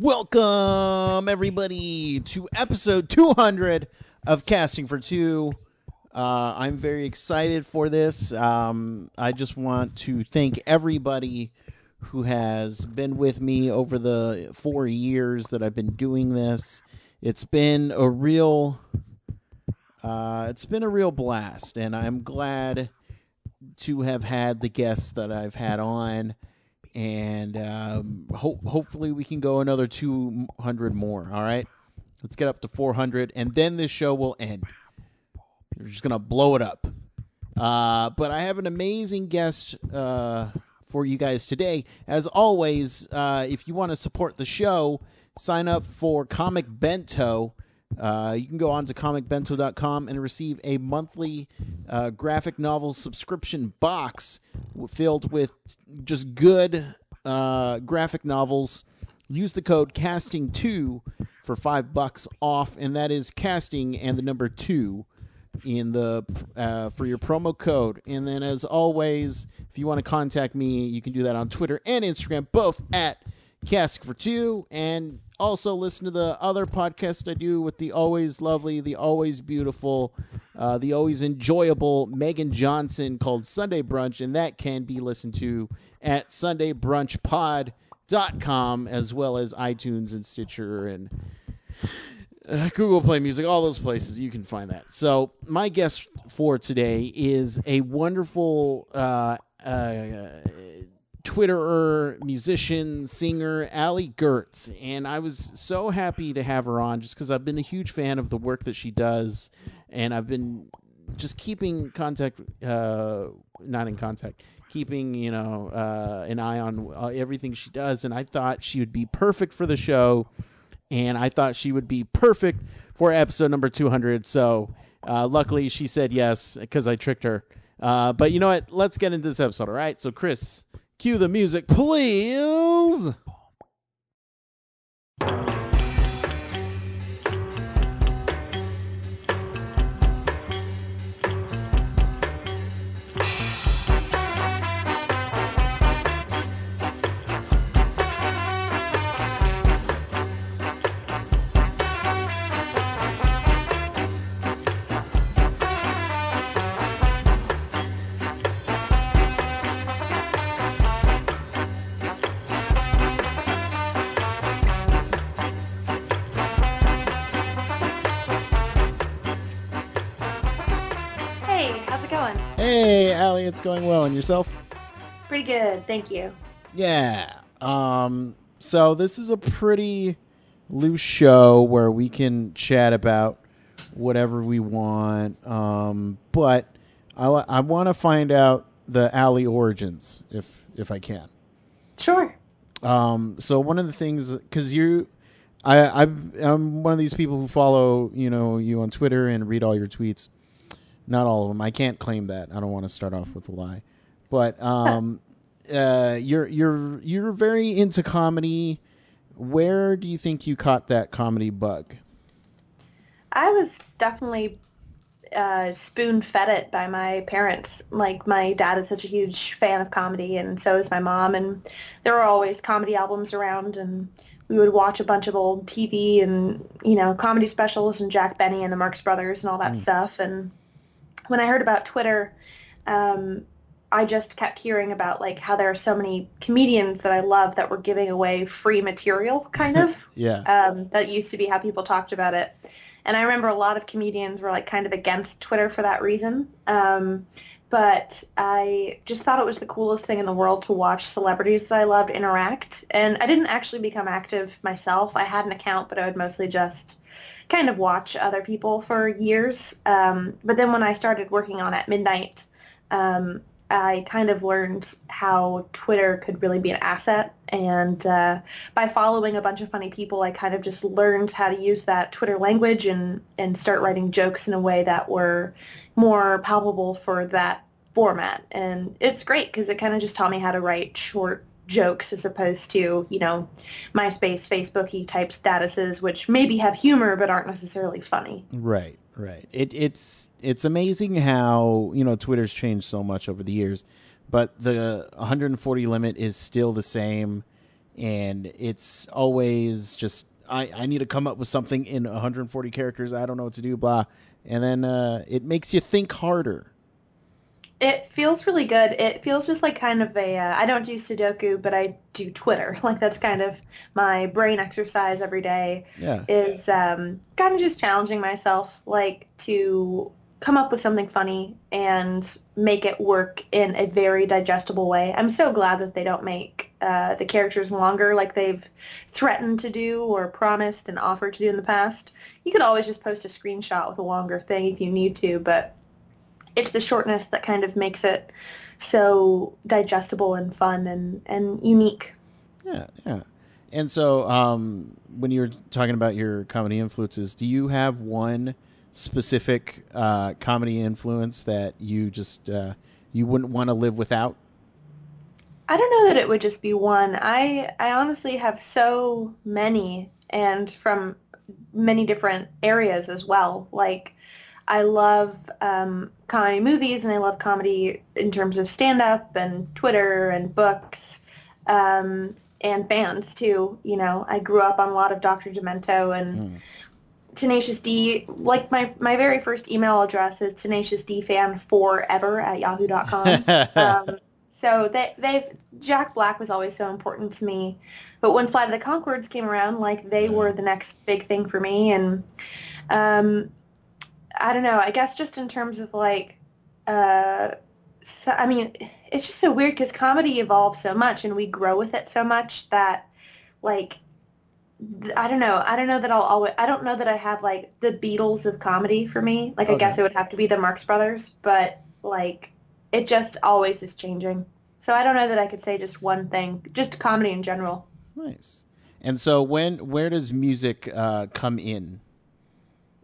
Welcome, everybody, to episode 200 of Casting for Two. I'm very excited for this. I just want to thank everybody who has been with me over the 4 years that I've been doing this. It's been a real blast, and I'm glad to have had the guests that I've had on. And hopefully we can go another 200 more. All right, let's get up to 400, and then this show will end. We're just gonna blow it up. But I have an amazing guest for you guys today. As always, if you want to support the show, sign up for Comic Bento. You can go on to comicbento.com and receive a monthly graphic novel subscription box filled with just good graphic novels. Use the code CASTING2 for $5 off, and that is casting and the number 2 in the for your promo code. And then, as always, if you want to contact me, you can do that on Twitter and Instagram, both at Casting for Two, and also listen to the other podcast I do with the always lovely, the always beautiful, the always enjoyable Megan Johnson, called Sunday Brunch, and that can be listened to at SundayBrunchPod.com, as well as iTunes and Stitcher and Google Play Music, all those places you can find that. So my guest for today is a wonderful Twitterer, musician, singer, Allie Goertz, and I was so happy to have her on just because I've been a huge fan of the work that she does, and I've been just keeping contact, keeping, an eye on everything she does, and I thought she would be perfect for the show, and I thought she would be perfect for episode number 200, so luckily she said yes because I tricked her. But you know what? Let's get into this episode, all right? So, Chris, cue the music, please. Hey, Allie, it's going well. And yourself? Pretty good, thank you. Yeah. So this is a pretty loose show where we can chat about whatever we want. But I want to find out the Allie origins, if I can. Sure. So one of the things, because I'm one of these people who follow you on Twitter and read all your tweets. Not all of them. I can't claim that. I don't want to start off with a lie. But you're very into comedy. Where do you think you caught that comedy bug? I was definitely spoon-fed it by my parents. Like, my dad is such a huge fan of comedy, and so is my mom. And there were always comedy albums around, and we would watch a bunch of old TV and, comedy specials and Jack Benny and the Marx Brothers and all that stuff. And when I heard about Twitter, I just kept hearing about how there are so many comedians that I love that were giving away free material, kind of. Yeah. That used to be how people talked about it. And I remember a lot of comedians were kind of against Twitter for that reason. But I just thought it was the coolest thing in the world to watch celebrities that I loved interact. And I didn't actually become active myself. I had an account, but I would mostly just kind of watch other people for years. But then when I started working on At Midnight, I kind of learned how Twitter could really be an asset. And by following a bunch of funny people, I kind of just learned how to use that Twitter language and start writing jokes in a way that were more palpable for that format. And it's great because it kind of just taught me how to write short jokes as opposed to, MySpace, Facebook-y type statuses, which maybe have humor but aren't necessarily funny. Right. It's amazing how, Twitter's changed so much over the years, but the 140 limit is still the same. and it's always just I need to come up with something in 140 characters. I don't know what to do, blah, and then it makes you think harder. It feels really good. It feels just like kind of a, I don't do Sudoku, but I do Twitter. Like that's kind of my brain exercise every day Yeah. is kind of just challenging myself, like to come up with something funny and make it work in a very digestible way. I'm so glad that they don't make the characters longer like they've threatened to do or promised and offered to do in the past. You could always just post a screenshot with a longer thing if you need to, but it's the shortness that kind of makes it so digestible and fun and unique. Yeah, yeah. And so, when you're talking about your comedy influences, do you have one specific comedy influence that you just you wouldn't want to live without? I don't know that it would just be one. I honestly have so many and from many different areas as well. Like I love comedy movies and I love comedy in terms of stand-up and Twitter and books and bands too. You know, I grew up on a lot of Dr. Demento and Mm. Tenacious D. Like my very first email address is tenaciousdfan4ever@yahoo.com. So they've Jack Black was always so important to me, but when Flight of the Conchords came around, like they Yeah. were the next big thing for me, and um, I don't know. I guess just in terms of like, so, I mean, it's just so weird because comedy evolves so much and we grow with it so much that like I don't know. I don't know that I'll always. I don't know that I have like the Beatles of comedy for me. Like I Okay. guess it would have to be the Marx Brothers, but like it just always is changing. So I don't know that I could say just one thing. Just comedy in general. Nice. And so, where does music come in?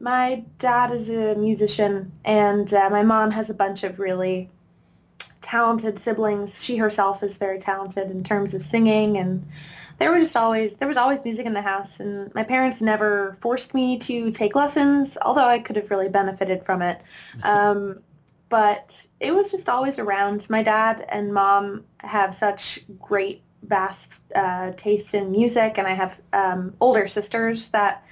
My dad is a musician, and my mom has a bunch of really talented siblings. She herself is very talented in terms of singing, and there was always music in the house, and my parents never forced me to take lessons, although I could have really benefited from it. Um, but it was just always around. My dad and mom have such great, vast taste in music, and I have older sisters that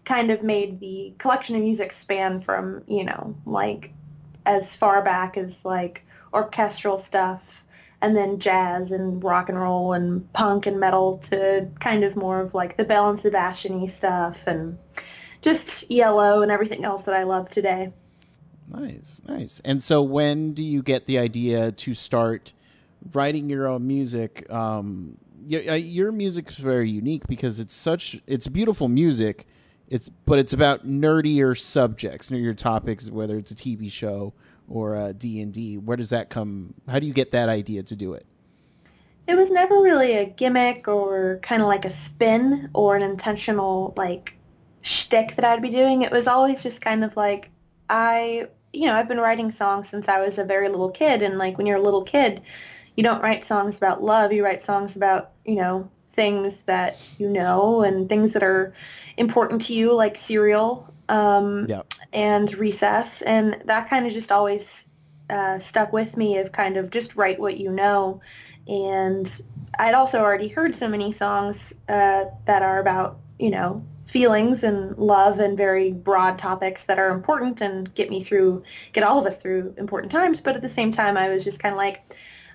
kind of made the collection of music span from, you know, like as far back as like orchestral stuff and then jazz and rock and roll and punk and metal to kind of more of like the Belle and Sebastian-y stuff and just Yellow and everything else that I love today. Nice, nice. And so, when do you get the idea to start writing your own music? Your music is very unique because it's beautiful music. But it's about nerdier subjects, nerdier topics, whether it's a TV show or D&D. Where does that come? How do you get that idea to do it? It was never really a gimmick or kind of like a spin or an intentional like shtick that I'd be doing. It was always just kind of like I've been writing songs since I was a very little kid, and like when you're a little kid, you don't write songs about love. You write songs about, things that you know and things that are important to you, like cereal Yeah. and recess. And that kind of just always stuck with me of kind of just write what you know. And I'd also already heard so many songs that are about, feelings and love and very broad topics that are important and get all of us through important times. But at the same time, I was just kind of like,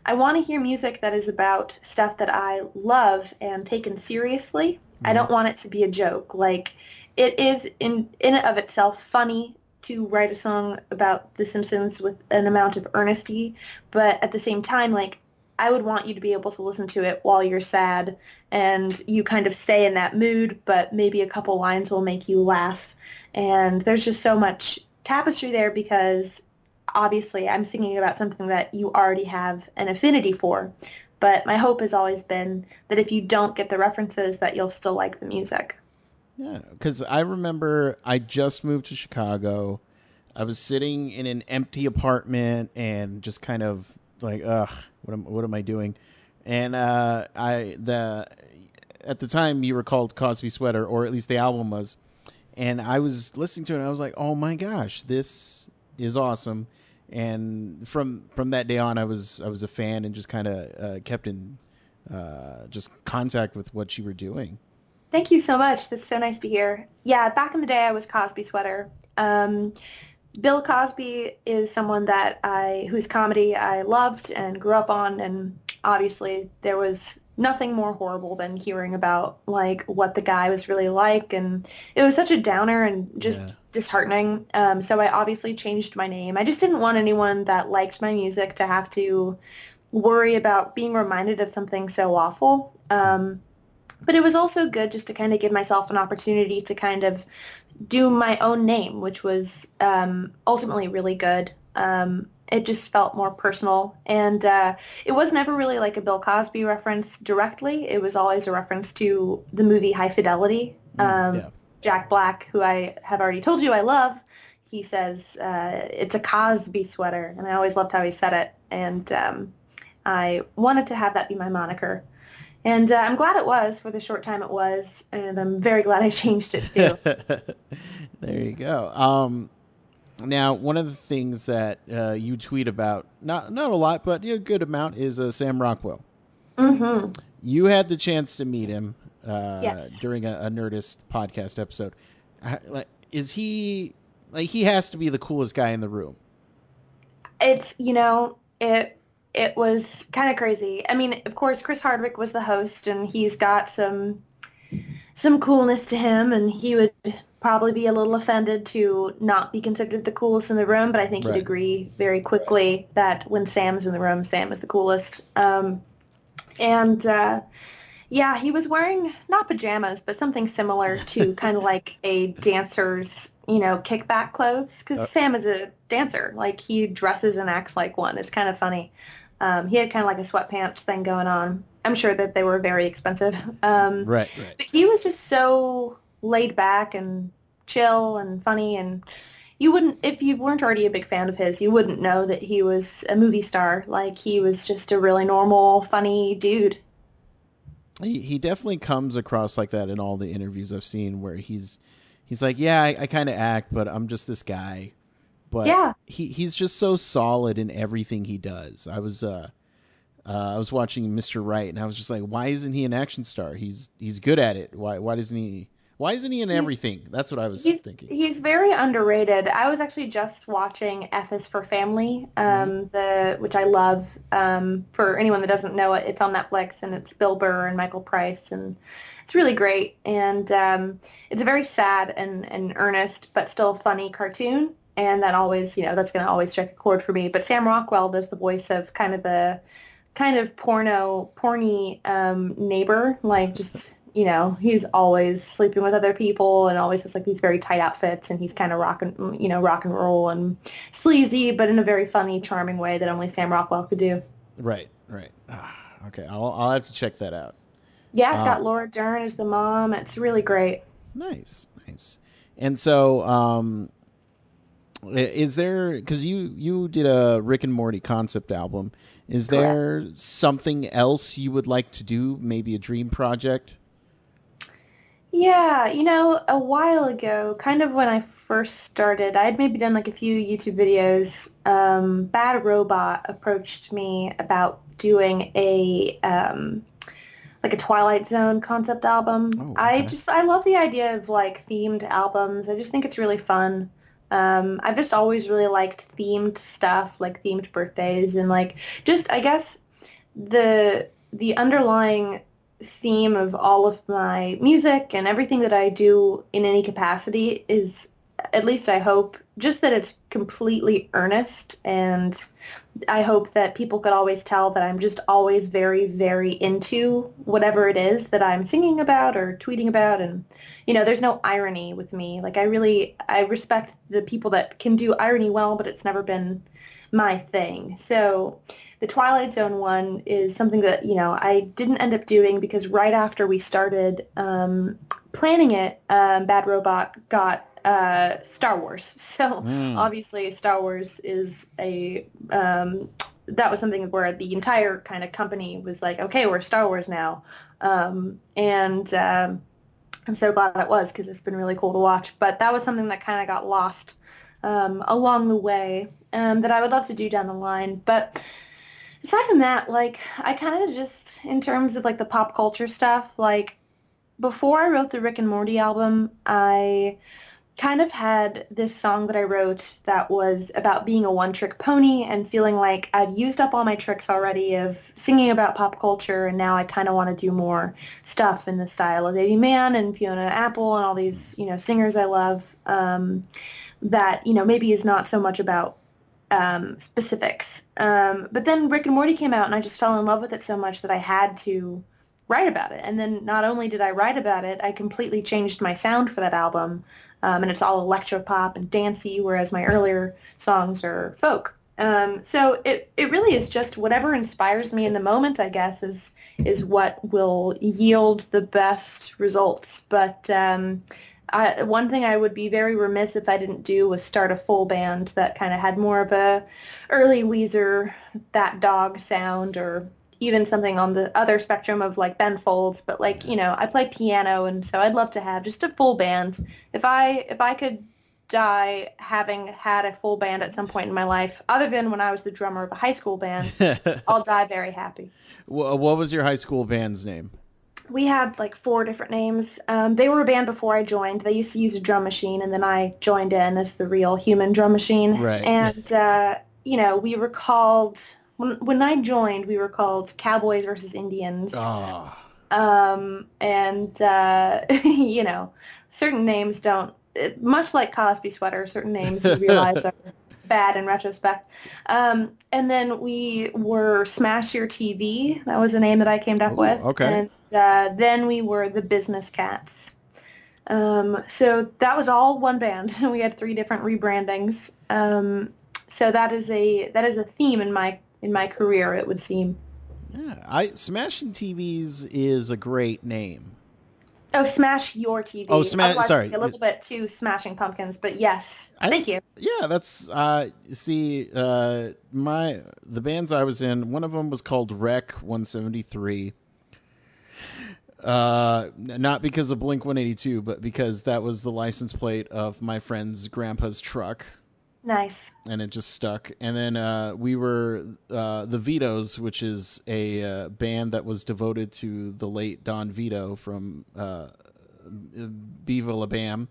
I want to hear music that is about stuff that I love and taken seriously. I Mhm. don't want it to be a joke. Like it is in and of itself funny to write a song about The Simpsons with an amount of earnesty, but at the same time, like I would want you to be able to listen to it while you're sad and you kind of stay in that mood, but maybe a couple lines will make you laugh. And there's just so much tapestry there because obviously I'm singing about something that you already have an affinity for. But my hope has always been that if you don't get the references, that you'll still like the music. Yeah, because I remember I just moved to Chicago. I was sitting in an empty apartment and just kind of like, ugh, what am I doing? And I the at the time you were called Cosby Sweater, or at least the album was, and I was listening to it and I was like, oh my gosh, this is awesome. And from that day on, I was a fan and just kind of kept in just contact with what you were doing. Thank you so much. That's so nice to hear. Yeah, back in the day, I was Cosby Sweater. Bill Cosby is someone whose comedy I loved and grew up on, and obviously there was nothing more horrible than hearing about like what the guy was really like, and it was such a downer and Yeah. just disheartening. So I obviously changed my name. I just didn't want anyone that liked my music to have to worry about being reminded of something so awful. But it was also good just to kind of give myself an opportunity to kind of do my own name, which was ultimately really good. It just felt more personal. And it was never really like a Bill Cosby reference directly. It was always a reference to the movie High Fidelity. Yeah. Jack Black, who I have already told you I love, he says it's a Cosby sweater. And I always loved how he said it. And I wanted to have that be my moniker. And I'm glad it was for the short time it was, and I'm very glad I changed it too. There you go. Now, one of the things that you tweet about, not a lot, but a good amount, is Sam Rockwell. Mm-hmm. You had the chance to meet him Yes. during a Nerdist podcast episode. Is he like he has to be the coolest guy in the room? It's, it was kind of crazy. I mean, of course, Chris Hardwick was the host, and he's got some coolness to him, and he would probably be a little offended to not be considered the coolest in the room, but I think he'd Right. agree very quickly that when Sam's in the room, Sam is the coolest. And yeah, he was wearing not pajamas, but something similar to kind of like a dancer's, kickback clothes, because Sam is a dancer. Like, he dresses and acts like one. It's kind of funny. He had kind of like a sweatpants thing going on. I'm sure that they were very expensive. Right. But he was just so laid back and chill and funny, and you wouldn't, if you weren't already a big fan of his, you wouldn't know that he was a movie star. Like, he was just a really normal, funny dude. He definitely comes across like that in all the interviews I've seen, where he's like, yeah, I kind of act, but I'm just this guy. But Yeah. he's just so solid in everything he does. I was watching Mr. Right, and I was just like, why isn't he an action star? He's good at it. Why isn't he in everything? That's what I was thinking. He's very underrated. I was actually just watching F is for Family, which I love. For anyone that doesn't know it, it's on Netflix, and it's Bill Burr and Michael Price, and it's really great. And it's a very sad and earnest, but still funny cartoon. And that always, that's going to always strike a chord for me. But Sam Rockwell does the voice of kind of the porny neighbor, like just, he's always sleeping with other people and always has like these very tight outfits, and he's kind of rock and roll and sleazy, but in a very funny, charming way that only Sam Rockwell could do. Right. Okay, I'll have to check that out. Yeah, it's got Laura Dern as the mom. It's really great. Nice. And so, is there, because you did a Rick and Morty concept album, is there something else you would like to do? Maybe a dream project? Yeah, a while ago, kind of when I first started, I had maybe done like a few YouTube videos. Bad Robot approached me about doing like a Twilight Zone concept album. Oh, okay. I love the idea of like themed albums. I just think it's really fun. I've just always really liked themed stuff, like themed birthdays, and like just, I guess, the underlying theme of all of my music and everything that I do in any capacity is, at least I hope, just that it's completely earnest, and I hope that people could always tell that I'm just always very, very into whatever it is that I'm singing about or tweeting about. And, there's no irony with me. Like, I respect the people that can do irony well, but it's never been my thing. So the Twilight Zone one is something that, I didn't end up doing because right after we started planning it, Bad Robot got Star Wars. So obviously Star Wars is that was something where the entire kind of company was like, okay, we're Star Wars now. And I'm so glad it was, because it's been really cool to watch. But that was something that kind of got lost along the way, that I would love to do down the line. But Aside from that, like I kind of just, in terms of like the pop culture stuff, like before I wrote the Rick and Morty album, I kind of had this song that I wrote that was about being a one-trick pony and feeling like I'd used up all my tricks already of singing about pop culture, and now I kind of want to do more stuff in the style of Baby Man and Fiona Apple and all these, singers I love, that, maybe is not so much about specifics. But then Rick and Morty came out, and I just fell in love with it so much that I had to write about it. And then not only did I write about it, I completely changed my sound for that album. And it's all electropop and dancey, whereas my earlier songs are folk. So it really is just whatever inspires me in the moment, I guess, is what will yield the best results. But one thing I would be very remiss if I didn't do was start a full band that kind of had more of a early Weezer, That Dog sound, or even something on the other spectrum of like Ben Folds. But like, I play piano, and so I'd love to have just a full band. If I could die having had a full band at some point in my life, other than when I was the drummer of a high school band, I'll die very happy. What was your high school band's name? We had like four different names. They were a band before I joined. They used to use a drum machine, and then I joined in as the real human drum machine. Right. And we were called when I joined. We were called Cowboys versus Indians. Oh. And certain names don't. Much like Cosby Sweater, certain names you realize are bad in retrospect. And then we were Smash Your TV. That was a name that I came up with. Okay. And then we were the Business Cats. So that was all one band. We had three different rebrandings. So that is a theme in my career, it would seem. Yeah, Smashing TVs is a great name. Oh, Smash Your TV. Oh, sorry. A little bit too Smashing Pumpkins, but yes. Thank you. Yeah, that's see the bands I was in, one of them was called Rec 173. Not because of Blink 182, but because that was the license plate of my friend's grandpa's truck. Nice. And it just stuck. And then we were the Vitos, which is a band that was devoted to the late Don Vito from Viva La Bam.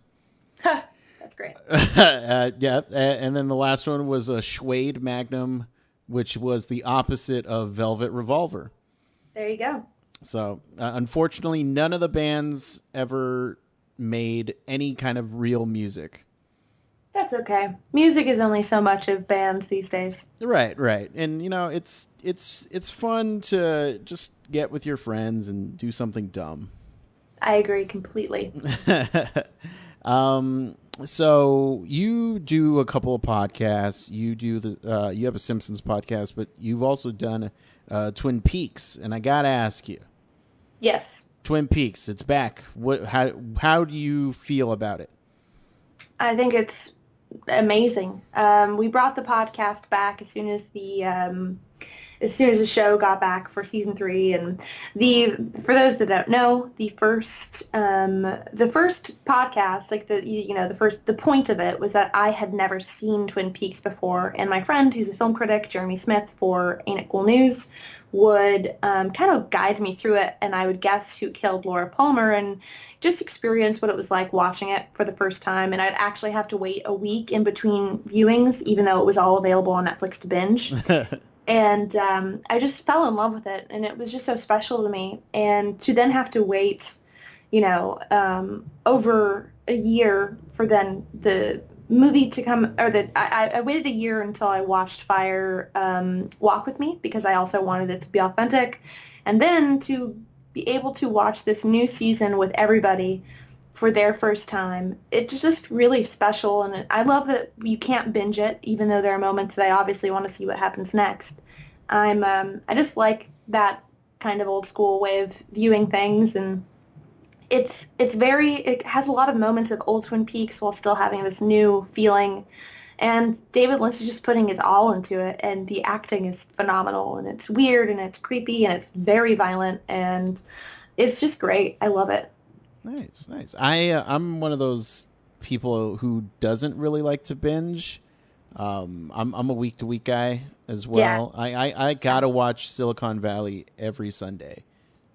That's great. Yeah. And then the last one was a Schwade Magnum, which was the opposite of Velvet Revolver. There you go. So unfortunately, none of the bands ever made any kind of real music. That's okay. Music is only so much of bands these days. Right. And it's fun to just get with your friends and do something dumb. I agree completely. So you do a couple of podcasts. You do you have a Simpsons podcast, but you've also done Twin Peaks, and I gotta ask you. Yes. Twin Peaks, it's back. How do you feel about it? I think it's amazing. We brought the podcast back as soon as the show got back for season 3, and for those that don't know, the first podcast, like the point of it was that I had never seen Twin Peaks before, and my friend, who's a film critic, Jeremy Smith for Ain't It Cool News, would kind of guide me through it, and I would guess who killed Laura Palmer and just experience what it was like watching it for the first time. And I'd actually have to wait a week in between viewings, even though it was all available on Netflix to binge. And I just fell in love with it, and it was just so special to me. And to then have to wait, over a year for then the movie to come, or I waited a year until I watched Fire Walk with Me, because I also wanted it to be authentic, and then to be able to watch this new season with everybody for their first time. It's just really special, and I love that you can't binge it, even though there are moments that I obviously want to see what happens next. I just like that kind of old school way of viewing things, and it has a lot of moments of old Twin Peaks while still having this new feeling. And David Lynch is just putting his all into it, and the acting is phenomenal, and it's weird, and it's creepy, and it's very violent, and it's just great. I love it. Nice. I'm one of those people who doesn't really like to binge. I'm a week to week guy as Yeah. well. I gotta watch Silicon Valley every Sunday.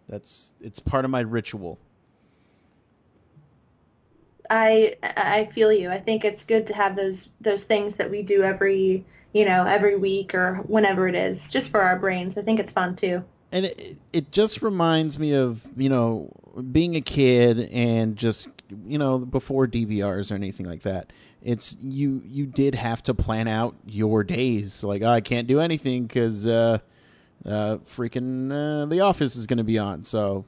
It's part of my ritual. I feel you. I think it's good to have those things that we do every week or whenever it is, just for our brains. I think it's fun too. And it just reminds me of, being a kid and just, before DVRs or anything like that. It's you did have to plan out your days. Like, I can't do anything because freaking The Office is going to be on. So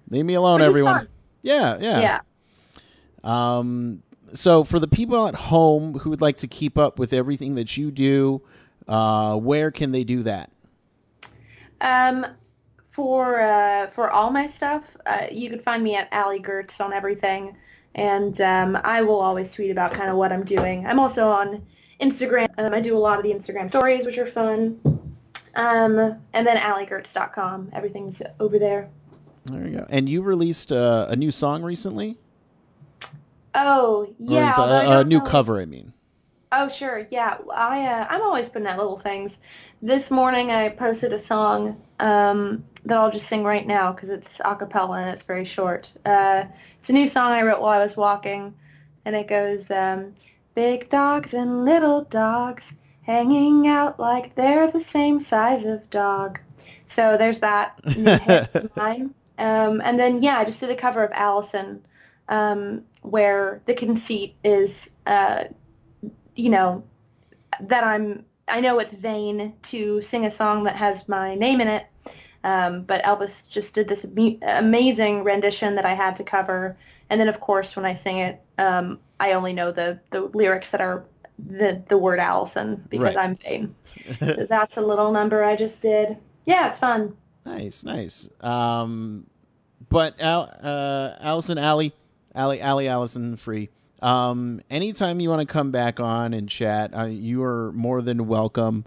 leave me alone, Which is everyone. fun. Yeah, yeah. Yeah. So for the people at home who would like to keep up with everything that you do, where can they do that? Um, for all my stuff, you can find me at Allie Goertz on everything, and I will always tweet about kind of what I'm doing. I'm also on Instagram. I do a lot of the Instagram stories, which are fun. And then alliegoertz.com. Everything's over there. There you go. And you released a new song recently, Oh or yeah, is although I a don't new know. cover? I mean. Oh sure, yeah. I'm always putting out little things. This morning I posted a song that I'll just sing right now because it's a cappella and it's very short. It's a new song I wrote while I was walking, and it goes, "Big dogs and little dogs hanging out like they're the same size of dog." So there's that new hit of mine. And then yeah, I just did a cover of Allison, where the conceit is you know, that I know it's vain to sing a song that has my name in it, but Elvis just did this amazing rendition that I had to cover. And then, of course, when I sing it, I only know the lyrics that are the word Allison because Right. I'm vain. So that's a little number I just did. Yeah, it's fun. Nice, nice. But Allison, Allie, Allison, free. Anytime you want to come back on and chat, you are more than welcome.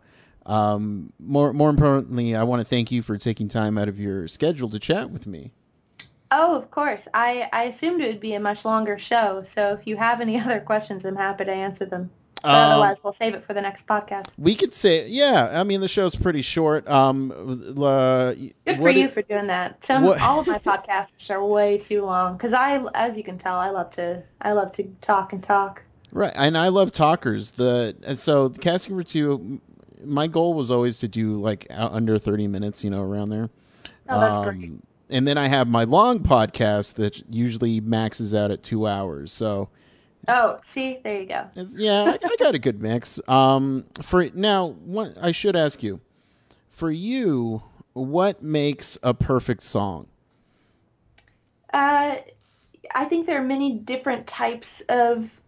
More importantly, I want to thank you for taking time out of your schedule to chat with me. Oh, of course. I assumed it would be a much longer show, so if you have any other questions, I'm happy to answer them. But Um, otherwise, we'll save it for the next podcast. we could say, yeah. I mean, the show's pretty short. Good for What you it for doing that. what? All of my podcasts are way too long because as you can tell, I love to talk and talk. Right, and I love talkers. The casting for two. My goal was always to do like under 30 minutes, around there. Oh, that's great. And then I have my long podcast that usually maxes out at 2 hours. So Oh, see, there you go. yeah, I got a good mix. For now, I should ask you, for you, what makes a perfect song? Uh, I think there are many different types of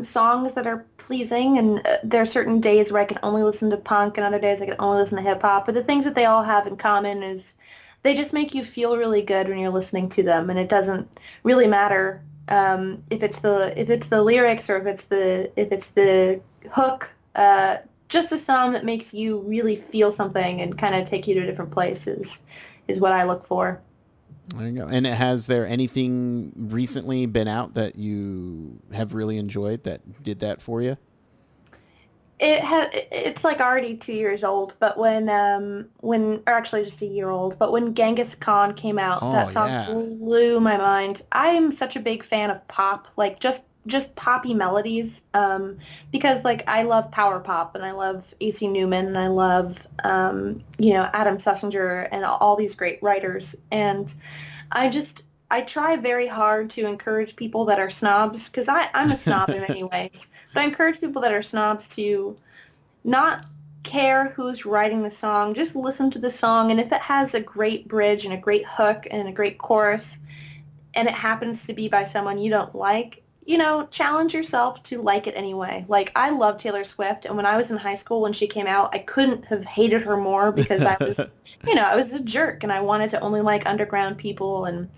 songs that are pleasing, and there are certain days where I can only listen to punk, and other days I can only listen to hip hop. But the things that they all have in common is they just make you feel really good when you're listening to them, and it doesn't really matter if it's the lyrics or if it's the hook. Just a song that makes you really feel something and kind of take you to a different place is what I look for. There you go. And has there anything recently been out that you have really enjoyed that did that for you? It's like already 2 years old, but or actually just a year old, but when Genghis Khan came out, Oh that song yeah. blew my mind. I am such a big fan of pop, like just poppy melodies, because like I love power pop and I love AC Newman and I love Adam Sussinger and all these great writers, and I try very hard to encourage people that are snobs because I'm a snob in many ways, but I encourage people that are snobs to not care who's writing the song, just listen to the song, and if it has a great bridge and a great hook and a great chorus and it happens to be by someone you don't like, challenge yourself to like it anyway. Like, I love Taylor Swift, and when I was in high school when she came out, I couldn't have hated her more because I was a jerk and I wanted to only like underground people and,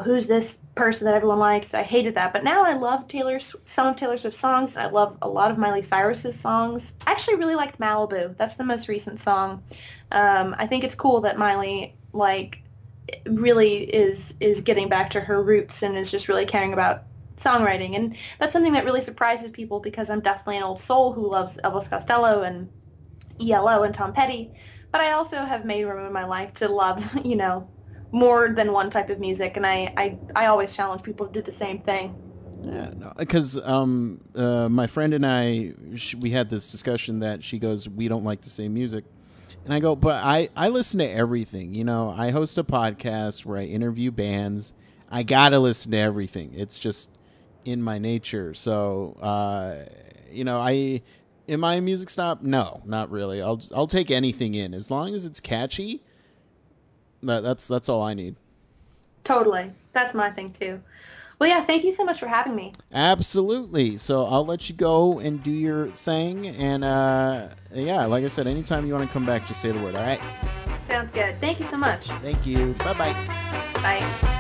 who's this person that everyone likes? I hated that. But now I love some of Taylor Swift's songs, and I love a lot of Miley Cyrus's songs. I actually really liked Malibu. That's the most recent song. I think it's cool that Miley, like, really is getting back to her roots and is just really caring about songwriting. And that's something that really surprises people because I'm definitely an old soul who loves Elvis Costello and ELO and Tom Petty. But I also have made room in my life to love, more than one type of music. And I always challenge people to do the same thing. Yeah, no, because my friend and I, we had this discussion that she goes, we don't like the same music. And I go, but I listen to everything. I host a podcast where I interview bands. I got to listen to everything. It's just in my nature. So, am I a music snob? No, not really. I'll take anything in. As long as it's catchy, that's all I need. Totally. That's my thing, too. Well, yeah, thank you so much for having me. Absolutely. So I'll let you go and do your thing. And, yeah, like I said, anytime you want to come back, just say the word, all right? Sounds good. Thank you so much. Thank you. Bye-bye. Bye.